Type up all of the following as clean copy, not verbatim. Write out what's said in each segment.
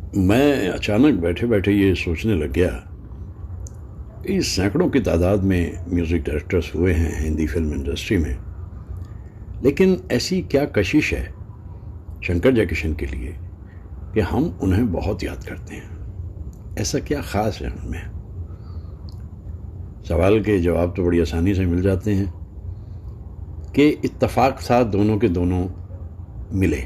मैं अचानक बैठे बैठे ये सोचने लग गया, इस सैकड़ों की तादाद में म्यूज़िक डायरेक्टर्स हुए हैं हिंदी फिल्म इंडस्ट्री में, लेकिन ऐसी क्या कशिश है शंकर जयकिशन के लिए कि हम उन्हें बहुत याद करते हैं। ऐसा क्या ख़ास है उनमें? सवाल के जवाब तो बड़ी आसानी से मिल जाते हैं कि इत्तेफाक साथ दोनों के दोनों मिले।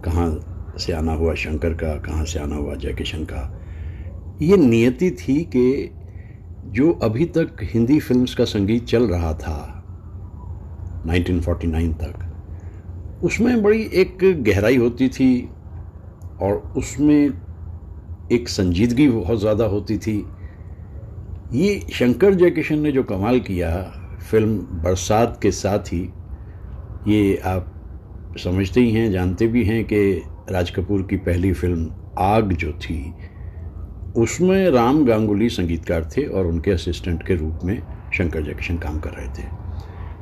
कहाँ से आना हुआ शंकर का, कहाँ से आना हुआ जयकिशन का। ये नियति थी कि जो अभी तक हिंदी फिल्म्स का संगीत चल रहा था 1949 तक, उसमें बड़ी एक गहराई होती थी और उसमें एक संजीदगी बहुत ज़्यादा होती थी। ये शंकर जयकिशन ने जो कमाल किया फिल्म बरसात के साथ ही, ये आप समझते ही हैं, जानते भी हैं कि राज कपूर की पहली फिल्म आग जो थी उसमें राम गांगुली संगीतकार थे और उनके असिस्टेंट के रूप में शंकर जयकिशन काम कर रहे थे।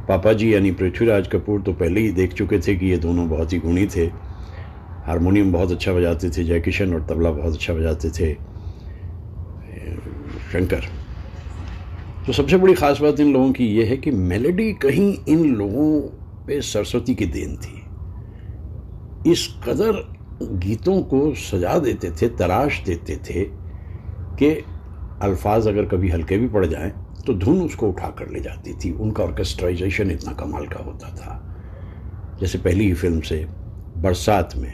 पापा जी यानी पृथ्वीराज कपूर तो पहले ही देख चुके थे कि ये दोनों बहुत ही गुणी थे। हारमोनियम बहुत अच्छा बजाते थे जयकिशन और तबला बहुत अच्छा बजाते थे शंकर। तो सबसे बड़ी ख़ास बात इन लोगों की ये है कि मेलोडी कहीं इन लोगों पे सरस्वती की देन थी। इस कदर गीतों को सजा देते थे, तराश देते थे कि अल्फाज अगर कभी हल्के भी पड़ जाएं तो धुन उसको उठा कर ले जाती थी। उनका ऑर्केस्ट्राइजेशन इतना कमाल का होता था। जैसे पहली ही फिल्म से बरसात में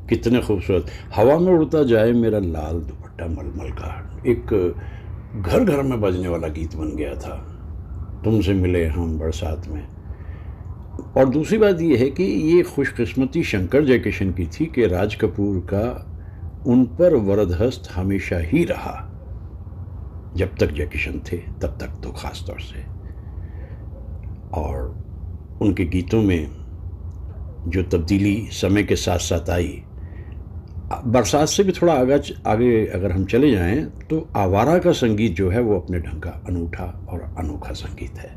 कितने खूबसूरत, हवा में उड़ता जाए मेरा लाल दुपट्टा मलमल का, एक घर घर में बजने वाला गीत बन गया था, तुमसे मिले हम बरसात में। और दूसरी बात यह है कि ये खुशकिस्मती शंकर जयकिशन की थी कि राज कपूर का उन पर वरदहस्त हमेशा ही रहा। जब तक जयकिशन थे तब तक तो ख़ास तौर से। और उनके गीतों में जो तब्दीली समय के साथ साथ आई, बरसात से भी थोड़ा आगे अगर हम चले जाएं तो आवारा का संगीत जो है वो अपने ढंग का अनूठा और अनोखा संगीत है।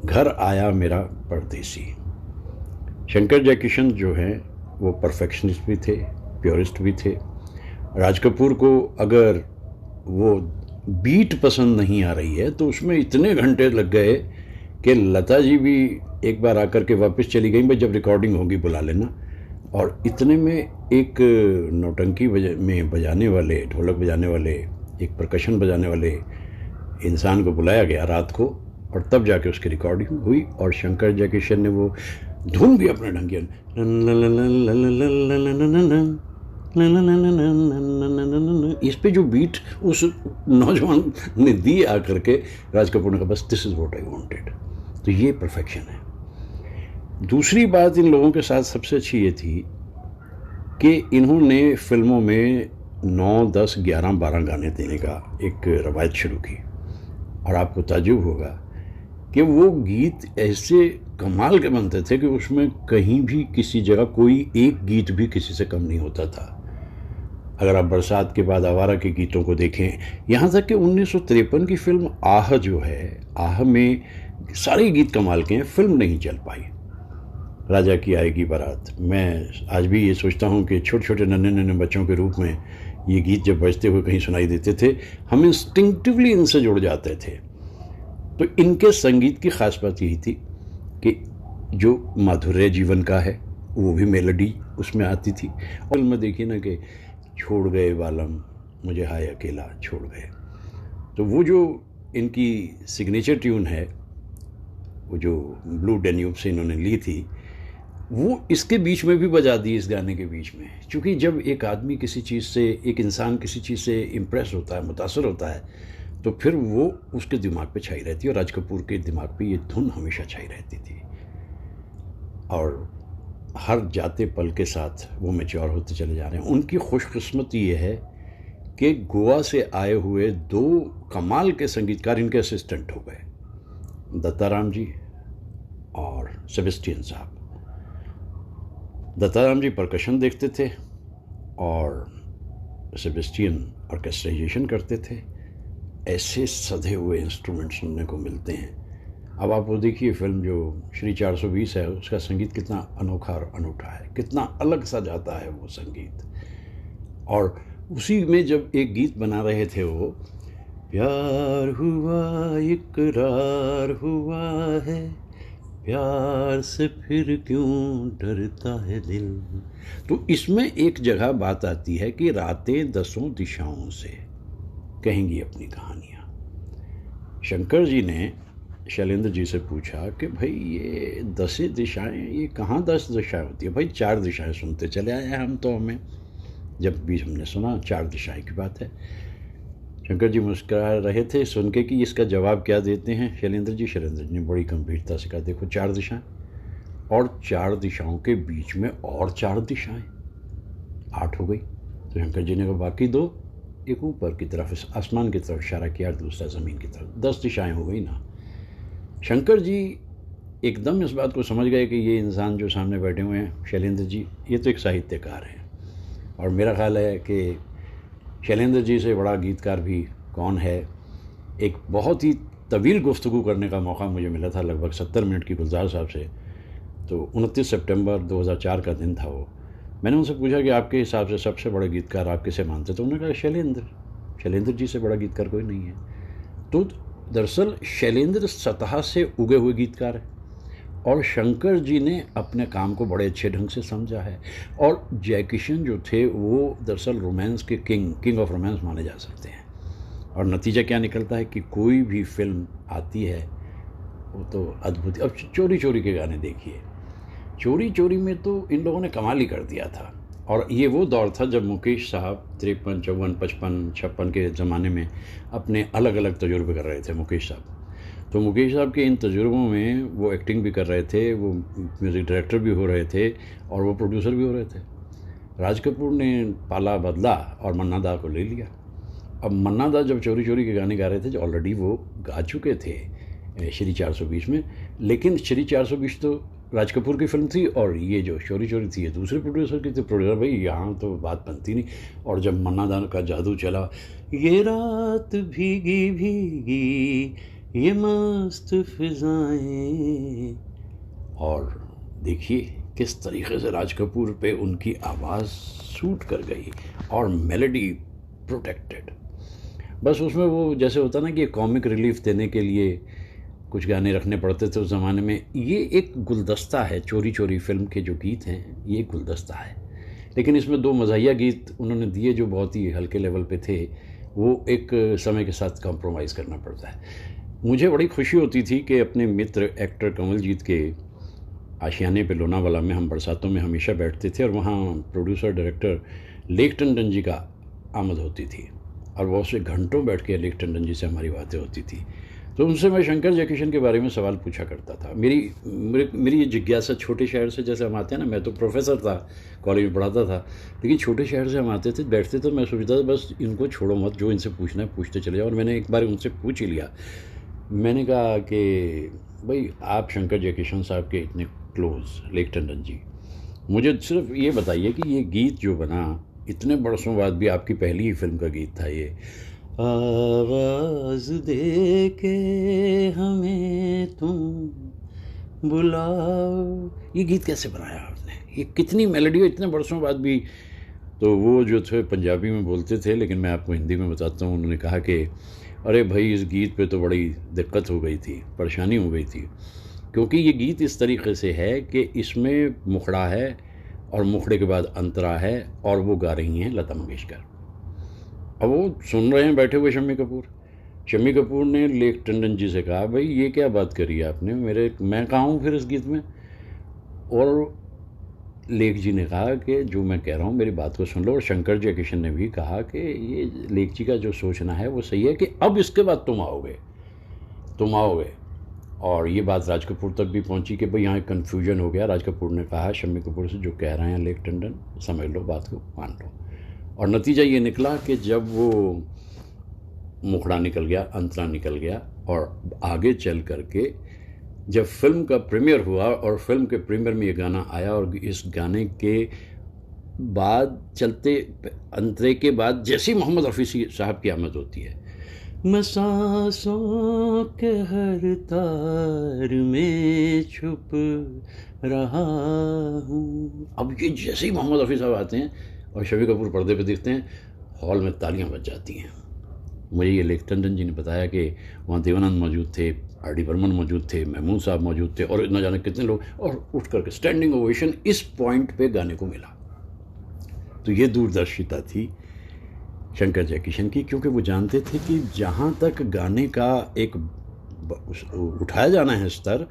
घर आया मेरा परदेसी, शंकर जयकिशन जो हैं वो परफेक्शनिस्ट भी थे, प्योरिस्ट भी थे। राज कपूर को अगर वो बीट पसंद नहीं आ रही है तो उसमें इतने घंटे लग गए कि लता जी भी एक बार आकर के वापस चली गई, भाई जब रिकॉर्डिंग होगी बुला लेना। और इतने में एक नौटंकी में बजाने वाले, ढोलक बजाने वाले, एक परकशन बजाने वाले इंसान को बुलाया गया रात को, और तब जाके उसकी रिकॉर्डिंग हुई। और शंकर जयकिशन ने वो धुन भी अपने ढंग की, इस पे जो बीट उस नौजवान ने दी आकर के, राज कपूर ने कहा बस this is what I wanted. तो ये परफेक्शन है। दूसरी बात इन लोगों के साथ सबसे अच्छी ये थी कि इन्होंने फिल्मों में 9, 10, 11, 12 गाने देने का एक रवायत शुरू की। और आपको ताज्जुब होगा कि वो गीत ऐसे कमाल के बनते थे कि उसमें कहीं भी किसी जगह कोई एक गीत भी किसी से कम नहीं होता था। अगर आप बरसात के बाद आवारा के गीतों को देखें, यहाँ तक कि 1953 की फिल्म आह जो है, आह में सारे गीत कमाल के हैं, फिल्म नहीं चल पाई। राजा की आएगी बारात, मैं आज भी ये सोचता हूँ कि छोटे छोटे नन्हे नन्हे बच्चों के रूप में ये गीत जब बजते हुए कहीं सुनाई देते थे, हम इंस्टिंक्टिवली इनसे जुड़ जाते थे। तो इनके संगीत की ख़ास बात यही थी कि जो माधुर्य जीवन का है वो भी मेलोडी उसमें आती थी। और में देखिए ना कि छोड़ गए बालम मुझे हाय अकेला छोड़ गए, तो वो जो इनकी सिग्नेचर ट्यून है, वो जो ब्लू डेन्यूब से इन्होंने ली थी, वो इसके बीच में भी बजा दी, इस गाने के बीच में। क्योंकि जब एक आदमी किसी चीज़ से, एक इंसान किसी चीज़ से इम्प्रेस होता है, मुतासर होता है, तो फिर वो उसके दिमाग पे छाई रहती है। और राज कपूर के दिमाग पे ये धुन हमेशा छाई रहती थी। और हर जाते पल के साथ वो मैच्योर होते चले जा रहे हैं। उनकी खुशकिस्मती ये है कि गोवा से आए हुए 2 कमाल के संगीतकार इनके असिस्टेंट हो गए, दत्ताराम जी और सेबेस्टियन साहब। दत्ताराम जी परकशन देखते थे और सेबेस्टियन ऑर्केस्ट्राइजेशन करते थे। ऐसे सधे हुए इंस्ट्रूमेंट सुनने को मिलते हैं। अब आप वो देखिए फिल्म जो श्री 420 है, उसका संगीत कितना अनोखा और अनूठा है, कितना अलग सा जाता है वो संगीत। और उसी में जब एक गीत बना रहे थे वो, प्यार हुआ इकरार हुआ है, प्यार से फिर क्यों डरता है दिल। तो इसमें एक जगह बात आती है कि रातें दसों दिशाओं से कहेंगी अपनी कहानियाँ। शंकर जी ने शैलेंद्र जी से पूछा कि भाई ये 10 दिशाएं, ये कहाँ 10 दिशाएं होती है भाई, 4 दिशाएं सुनते चले आए हैं हम तो, हमें जब भी हमने सुना 4 दिशाएं की बात है। शंकर जी मुस्कुरा रहे थे सुन के कि इसका जवाब क्या देते हैं शैलेंद्र जी। शैलेंद्र जी ने बड़ी गंभीरता से कहा, देखो 4 दिशाएं, और 4 दिशाओं के बीच में और 4 दिशाएं, 8 हो गई। तो शंकर जी ने कहा बाकी 2, एक ऊपर की तरफ आसमान की तरफ इशारा किया, दूसरा ज़मीन की तरफ, 10 दिशाएं हो गई ना। शंकर जी एकदम इस बात को समझ गए कि ये इंसान जो सामने बैठे हुए हैं शैलेंद्र जी, ये तो एक साहित्यकार हैं, और मेरा ख्याल है कि शैलेंद्र जी से बड़ा गीतकार भी कौन है। एक बहुत ही तवील गुफ्तगू करने का मौका मुझे मिला था, लगभग 70 मिनट की गुलजार साहब से। तो 29 सितंबर 2004 का दिन था वो। मैंने उनसे पूछा कि आपके हिसाब से सबसे बड़े गीतकार आप किसे मानते, तो उन्होंने कहा शैलेंद्र जी से बड़ा गीतकार कोई नहीं है। तो दरअसल शैलेंद्र सतह से उगे हुए गीतकार है, और शंकर जी ने अपने काम को बड़े अच्छे ढंग से समझा है। और जयकिशन जो थे वो दरअसल रोमांस के किंग ऑफ रोमांस माने जा सकते हैं। और नतीजा क्या निकलता है कि कोई भी फिल्म आती है वो तो अद्भुत। अब चोरी चोरी के गाने देखिए, चोरी चोरी में तो इन लोगों ने कमाल ही कर दिया था। और ये वो दौर था जब मुकेश साहब 53, 54, 55, 56 के ज़माने में अपने अलग अलग तजुर्बे कर रहे थे मुकेश साहब। तो मुकेश साहब के इन तजुर्बों में वो एक्टिंग भी कर रहे थे, वो म्यूज़िक डायरेक्टर भी हो रहे थे, और वो प्रोड्यूसर भी हो रहे थे। राज कपूर ने पाला बदला और मन्ना दा को ले लिया। अब मन्ना दा जब चोरी चोरी के गाने गा रहे थे, जो ऑलरेडी वो गा चुके थे श्री 420 में, लेकिन श्री 420 तो राज कपूर की फिल्म थी, और ये जो चोरी चोरी थी ये दूसरे प्रोड्यूसर की थी। प्रोड्यूसर भाई यहाँ तो बात बनती नहीं। और जब मन्ना दा का जादू चला, ये रात भीगी भीगी ये मस्त फिजाएं, और देखिए किस तरीके से राज कपूर पे उनकी आवाज़ सूट कर गई, और मेलोडी प्रोटेक्टेड। बस उसमें वो जैसे होता ना कि कॉमिक रिलीफ देने के लिए कुछ गाने रखने पड़ते थे उस ज़माने में। ये एक गुलदस्ता है, चोरी चोरी फिल्म के जो गीत हैं ये एक गुलदस्ता है। लेकिन इसमें 2 मज़ाहिया गीत उन्होंने दिए जो बहुत ही हल्के लेवल पे थे, वो एक समय के साथ कॉम्प्रोमाइज़ करना पड़ता है। मुझे बड़ी खुशी होती थी कि अपने मित्र एक्टर कमलजीत के आशियाने पे लोनावाला में हम बरसातों में हमेशा बैठते थे, और वहाँ producer director lake Tandon ji का आमद होती थी, और वो उससे घंटों बैठ के लेक टंडन जी से हमारी बातें होती थी। तो उनसे मैं शंकर जयकिशन के बारे में सवाल पूछा करता था। मेरी ये जिज्ञासा, छोटे शहर से जैसे हम आते हैं ना, मैं तो प्रोफेसर था, कॉलेज में पढ़ाता था, लेकिन छोटे शहर से हम आते थे, बैठते थे, मैं सोचता था बस इनको छोड़ो मत, जो इनसे पूछना है पूछते चले जाओ। और मैंने एक बार उनसे पूछ ही लिया। मैंने कहा कि भाई आप शंकर जयकिशन साहब के इतने क्लोज, लेक टंडन जी, मुझे सिर्फ ये बताइए कि ये गीत जो बना इतने बरसों बाद भी, आपकी पहली ही फिल्म का गीत था ये, आवाज़ दे के हमें तुम बुलाओ, ये गीत कैसे बनाया आपने, ये कितनी मेलोडी, इतने बरसों बाद भी। तो वो जो थे पंजाबी में बोलते थे, लेकिन मैं आपको हिंदी में बताता हूँ। उन्होंने कहा कि अरे भाई इस गीत पे तो बड़ी दिक्कत हो गई थी, परेशानी हो गई थी, क्योंकि ये गीत इस तरीके से है कि इसमें मुखड़ा है, और मुखड़े के बाद अंतरा है, और वो गा रही हैं लता मंगेशकर। अब वो सुन रहे हैं बैठे हुए शम्मी कपूर ने लेक टंडन जी से कहा, भाई ये क्या बात करी आपने, मैं कहाँ हूँ फिर इस गीत में। और लेक जी ने कहा कि जो मैं कह रहा हूँ मेरी बात को सुन लो। और शंकर जयकिशन ने भी कहा कि ये लेक जी का जो सोचना है वो सही है, कि अब इसके बाद तुम आओगे। और ये बात राज कपूर तक भी पहुंची कि भाई यहाँ एक कन्फ्यूजन हो गया। राज कपूर ने कहा शम्मी कपूर से, जो कह रहे हैं लेक टंडन, समझ लो, बात को मान लो। और नतीजा ये निकला कि जब वो मुखड़ा निकल गया, अंतरा निकल गया, और आगे चल करके जब फिल्म का प्रीमियर हुआ, और फिल्म के प्रीमियर में ये गाना आया, और इस गाने के बाद चलते अंतरे के बाद जैसी मोहम्मद रफ़ी साहब की आमद होती है, मैं सांसों के हर तार में छुप रहा हूँ। अब ये जैसे ही मोहम्मद रफ़ी साहब आते हैं, और शम्मी कपूर पर्दे पे दिखते हैं, हॉल में तालियां बज जाती हैं। मुझे ये लेख टंडन जी ने बताया कि वहाँ देवानंद मौजूद थे, आर डी बर्मन मौजूद थे, महमूद साहब मौजूद थे और न जाने कितने लोग, और उठ करके स्टैंडिंग ओवेशन इस पॉइंट पे गाने को मिला। तो ये दूरदर्शिता थी शंकर जयकिशन की, क्योंकि वो जानते थे कि जहाँ तक गाने का एक उठाया जाना है स्तर,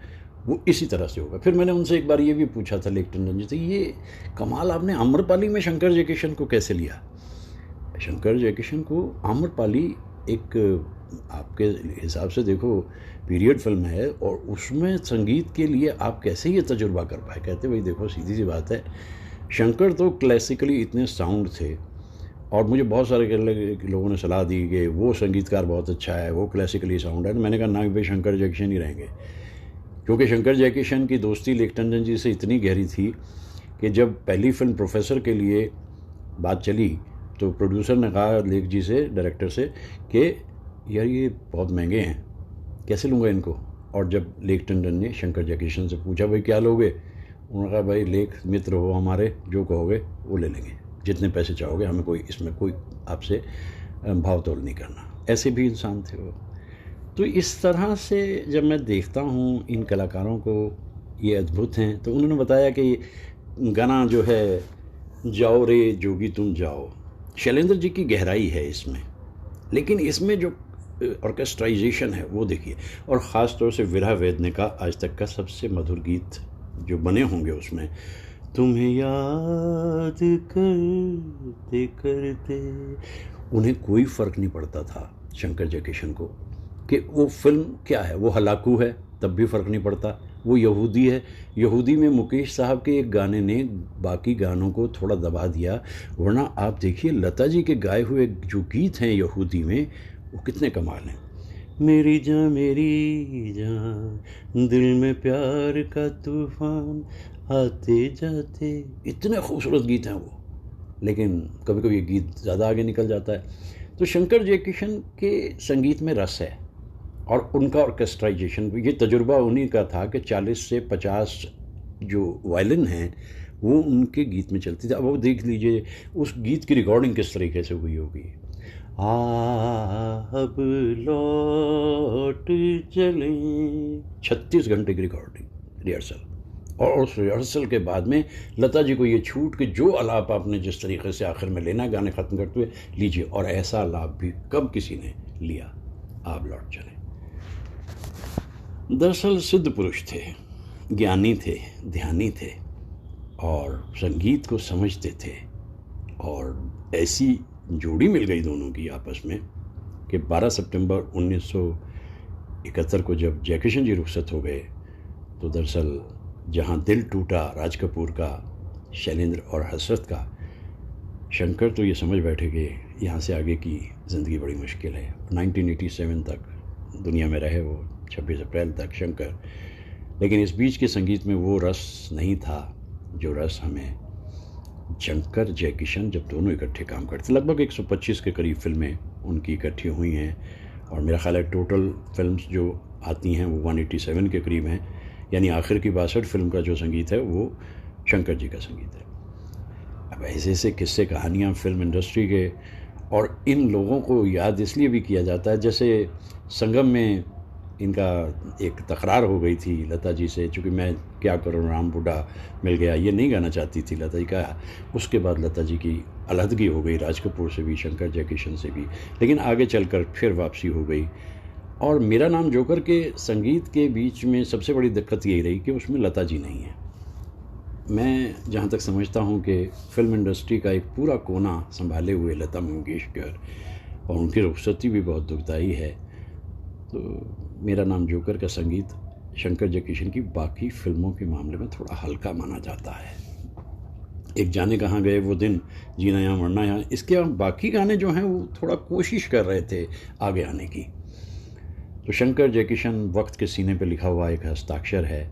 वो इसी तरह से होगा। फिर मैंने उनसे एक बार ये भी पूछा था लेख टंडन जी से, ये कमाल आपने आम्रपाली में शंकर जयकिशन को कैसे लिया? शंकर जयकिशन को आम्रपाली एक, आपके हिसाब से देखो, पीरियड फिल्म है और उसमें संगीत के लिए आप कैसे ये तजुर्बा कर पाए? कहते भाई देखो सीधी सी बात है, शंकर तो क्लासिकली इतने साउंड थे और मुझे बहुत सारे लोगों ने सलाह दी कि वो संगीतकार बहुत अच्छा है, वो क्लासिकली साउंड है। तो मैंने कहा ना भाई, शंकर जयकिशन ही रहेंगे, क्योंकि शंकर जयकिशन की दोस्ती लेख टंडन जी से इतनी गहरी थी कि जब पहली फिल्म प्रोफेसर के लिए बात चली तो प्रोड्यूसर ने कहा लेख जी से, डायरेक्टर से, कि यार ये बहुत महंगे हैं, कैसे लूँगा इनको? और जब लेख टंडन ने शंकर जयकिशन से पूछा भाई क्या लोगे, उन्होंने कहा भाई लेख मित्र हो हमारे, जो कहोगे वो ले लेंगे, जितने पैसे चाहोगे, हमें कोई इसमें कोई आपसे भाव तोल नहीं करना। ऐसे भी इंसान थे वो। तो इस तरह से जब मैं देखता हूँ इन कलाकारों को, ये अद्भुत हैं। तो उन्होंने बताया कि गाना जो है जाओ रे जोगी तुम जाओ, शैलेंद्र जी की गहराई है इसमें, लेकिन इसमें जो ऑर्केस्ट्राइजेशन है वो देखिए, और ख़ास तौर से विरह वेदने का आज तक का सबसे मधुर गीत जो बने होंगे उसमें, तुम्हें याद करते करते, उन्हें कोई फ़र्क नहीं पड़ता था शंकर जयकिशन को कि वो फिल्म क्या है, वो हलाकू है तब भी फ़र्क नहीं पड़ता, वो यहूदी है, यहूदी में मुकेश साहब के एक गाने ने बाकी गानों को थोड़ा दबा दिया, वरना आप देखिए लता जी के गाए हुए जो गीत हैं यहूदी में, वो कितने कमाल हैं। मेरी जान दिल में प्यार का तूफान आते जाते, इतने खूबसूरत गीत हैं वो, लेकिन कभी कभी ये गीत ज़्यादा आगे निकल जाता है। तो शंकर जयकिशन के संगीत में रस है, और उनका ऑर्केस्ट्राइजेशन, ये तजुर्बा उन्हीं का था कि 40 से 50 जो वायलिन हैं वो उनके गीत में चलती थी। अब वो देख लीजिए उस गीत की रिकॉर्डिंग किस तरीके से हुई होगी। अब लौट चलें, 36 घंटे की रिकॉर्डिंग, रिहर्सल, और उस रिहर्सल के बाद में लता जी को ये छूट कि जो आलाप आपने जिस तरीके से आखिर में लेना है गाने ख़त्म करते हुए लीजिए, और ऐसा आलाप भी कब किसी ने लिया, आप लौट चलें। दरअसल सिद्ध पुरुष थे, ज्ञानी थे, ध्यानी थे, और संगीत को समझते थे, और ऐसी जोड़ी मिल गई दोनों की आपस में कि 12 सितंबर 1971 को जब जयकिशन जी रुखसत हो गए, तो दरअसल जहाँ दिल टूटा राज कपूर का, शैलेंद्र और हसरत का, शंकर तो ये समझ बैठे कि यहाँ से आगे की ज़िंदगी बड़ी मुश्किल है। 1987 तक दुनिया में रहे वो, 26 अप्रैल तक शंकर, लेकिन इस बीच के संगीत में वो रस नहीं था जो रस हमें शंकर जयकिशन जब दोनों इकट्ठे काम करते। लगभग 125 के करीब फिल्में उनकी इकट्ठी हुई हैं, और मेरा ख्याल है टोटल फिल्म्स जो आती हैं वो 187 के करीब हैं, यानी आखिर की 62 फिल्म का जो संगीत है वो शंकर जी का संगीत है। अब ऐसे ऐसे किस्से कहानियाँ फिल्म इंडस्ट्री के, और इन लोगों को याद इसलिए भी किया जाता है, जैसे संगम में इनका एक तकरार हो गई थी लता जी से, चूँकि मैं क्या करूँ राम बूढ़ा मिल गया, ये नहीं गाना चाहती थी लता जी का। उसके बाद लता जी की अलहदगी हो गई राज कपूर से भी, शंकर जयकिशन से भी, लेकिन आगे चलकर फिर वापसी हो गई। और मेरा नाम जोकर के संगीत के बीच में सबसे बड़ी दिक्कत यही रही कि उसमें लता जी नहीं है। मैं जहाँ तक समझता हूँ कि फिल्म इंडस्ट्री का एक पूरा कोना संभाले हुए लता मंगेशकर, और उनकी रुखसती भी बहुत दुखदाई है। तो मेरा नाम जोकर का संगीत शंकर जयकिशन की बाकी फिल्मों के मामले में थोड़ा हल्का माना जाता है। एक जाने कहाँ गए वो दिन, जीना यहाँ मरना यहाँ, इसके बाकी गाने जो हैं वो थोड़ा कोशिश कर रहे थे आगे आने की। तो शंकर जयकिशन वक्त के सीने पे लिखा हुआ एक हस्ताक्षर है,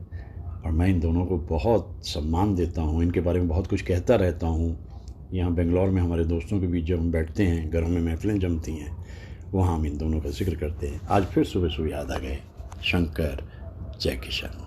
और मैं इन दोनों को बहुत सम्मान देता हूँ, इनके बारे में बहुत कुछ कहता रहता हूँ। यहाँ बेंगलोर में हमारे दोस्तों के बीच जब हम बैठते हैं, घरों में महफिलें जमती हैं, वहाँ हम इन दोनों का जिक्र करते हैं। आज फिर सुबह सुबह याद आ गए शंकर जयकिशन।